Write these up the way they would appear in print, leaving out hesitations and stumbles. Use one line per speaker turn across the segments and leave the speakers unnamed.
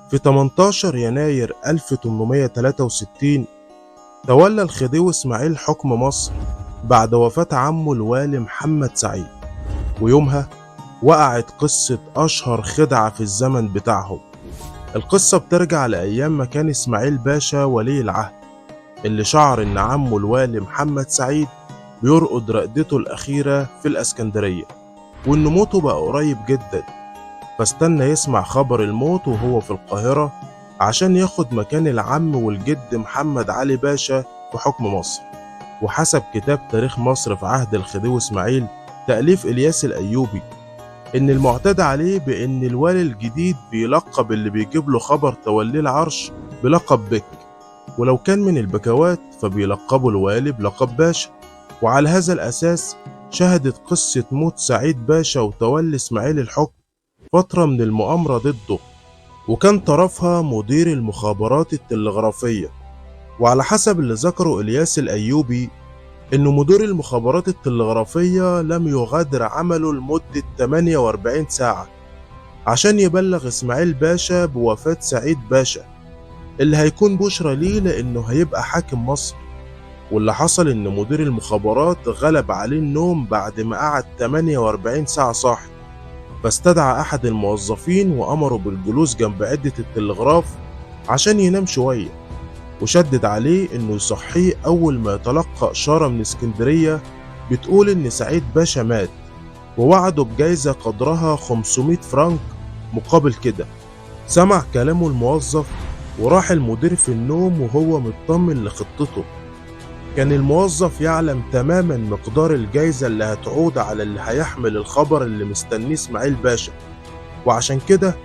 في 18 يناير 1863 تولى الخديوي إسماعيل حكم مصر بعد وفاة عمه الوالي محمد سعيد. ويومها وقعت قصة أشهر خدعة في الزمن بتاعهم. القصة بترجع لأيام ما كان إسماعيل باشا ولي العهد، اللي شعر إن عمه الوالي محمد سعيد بيرقد رقدته الأخيرة في الإسكندرية، وإن موته بقى قريب جدا، فاستنى يسمع خبر الموت وهو في القاهرة عشان ياخد مكان العم والجد محمد علي باشا في حكم مصر. وحسب كتاب تاريخ مصر في عهد الخديوي إسماعيل تأليف إلياس الأيوبي، إن المعتاد عليه بإن الوالي الجديد بيلقب اللي بيجيب له خبر توليه العرش بلقب بك، ولو كان من البكوات فبيلقبوا الوالي بلقب باشا. وعلى هذا الأساس شهدت قصة موت سعيد باشا وتولي إسماعيل الحكم فترة من المؤامرة ضده، وكان طرفها مدير المخابرات التلغرافية. وعلى حسب اللي ذكره إلياس الأيوبي إن مدير المخابرات التلغرافية لم يغادر عمله لمدة 48 ساعة عشان يبلغ إسماعيل باشا بوفاة سعيد باشا، اللي هيكون بشرى ليه لأنه هيبقى حاكم مصر. واللي حصل إن مدير المخابرات غلب عليه النوم بعد ما قعد 48 ساعة صاحي، فاستدعى أحد الموظفين وأمره بالجلوس جنب عدة التلغراف عشان ينام شوية، وشدد عليه إنه يصحيه أول ما يتلقى إشارة من اسكندرية بتقول إن سعيد باشا مات، ووعده بجايزة قدرها 500 فرنك مقابل كده. سمع كلامه الموظف وراح المدير في النوم وهو مطمن لخطته. كان الموظف يعلم تماما مقدار الجايزة اللي هتعود على اللي هيحمل الخبر اللي مستنيه إسماعيل باشا، وعشان كده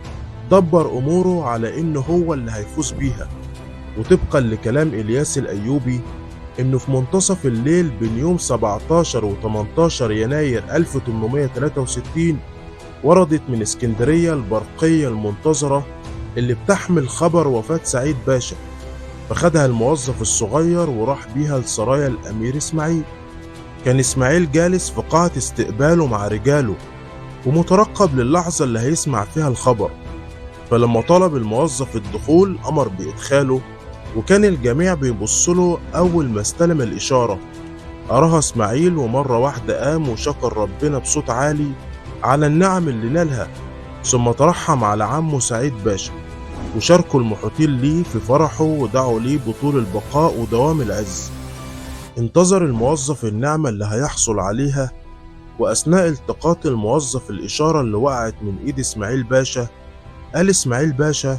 دبر أموره على إنه هو اللي هيفوز بيها. وطبقا لكلام إلياس الأيوبي إنه في منتصف الليل بين يوم 17 و 18 يناير 1863 وردت من اسكندرية البرقية المنتظرة اللي بتحمل خبر وفاة سعيد باشا، فخدها الموظف الصغير وراح بيها لسرايا الأمير إسماعيل. كان إسماعيل جالس في قاعة استقباله مع رجاله ومترقب للحظة اللي هيسمع فيها الخبر، فلما طلب الموظف الدخول أمر بإدخاله، وكان الجميع بيبصله. أول ما استلم الإشارة قراها إسماعيل ومرة واحدة قام وشكر ربنا بصوت عالي على النعم اللي نالها، ثم ترحم على عمه سعيد باشا وشاركوا المحيطين ليه في فرحه ودعوا ليه بطول البقاء ودوام العز. انتظر الموظف النعمة اللي هيحصل عليها، وأثناء التقاط الموظف الإشارة اللي وقعت من إيد إسماعيل باشا قال إسماعيل باشا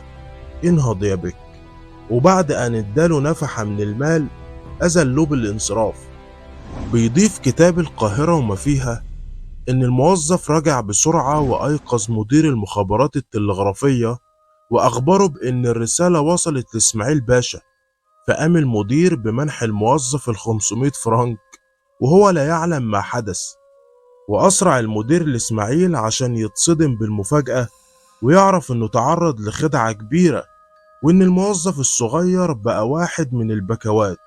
انهض يا بك، وبعد أن اداله نفحة من المال أذن له بالانصراف. بيضيف كتاب القاهرة وما فيها إن الموظف رجع بسرعة وأيقظ مدير المخابرات التلغرافية وأخبره بإن الرسالة وصلت لإسماعيل باشا، فقام المدير بمنح الموظف 500 فرنك وهو لا يعلم ما حدث. وأسرع المدير لإسماعيل عشان يتصدم بالمفاجأة ويعرف إنه تعرض لخدعة كبيرة، وإن الموظف الصغير بقى واحد من البكوات.